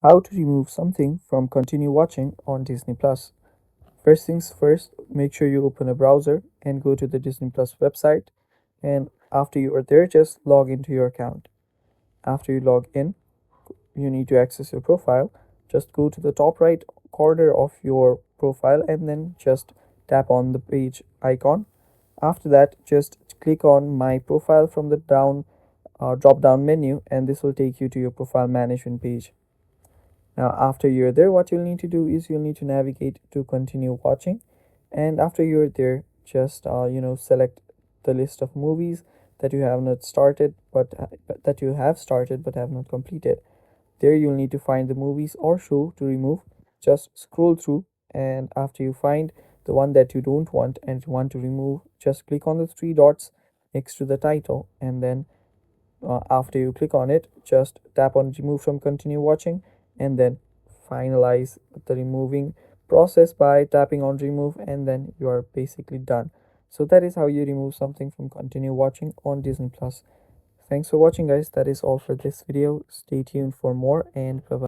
How to remove something from continue watching on Disney Plus. First things first, make sure you open a browser and go to the Disney Plus website. And after you are there, just log into your account. After you log in, you need to access your profile. Just go to the top right corner of your profile and then just tap on the page icon. After that, just click on my profile from the drop down menu, and this will take you to your profile management page. Now, after you're there, what you'll need to do is you'll need to navigate to continue watching. And after you're there, just select the list of movies that you have not started, but that you have started but have not completed. There, you'll need to find the movies or show to remove. Just scroll through, and after you find the one that you don't want and you want to remove, just click on the three dots next to the title, and then after you click on it, just tap on remove from continue watching, and then finalize the removing process by tapping on remove, and then you are basically done. So that is how you remove something from continue watching on Disney Plus. Thanks for watching, guys. That is all for this video. Stay tuned for more, and bye bye.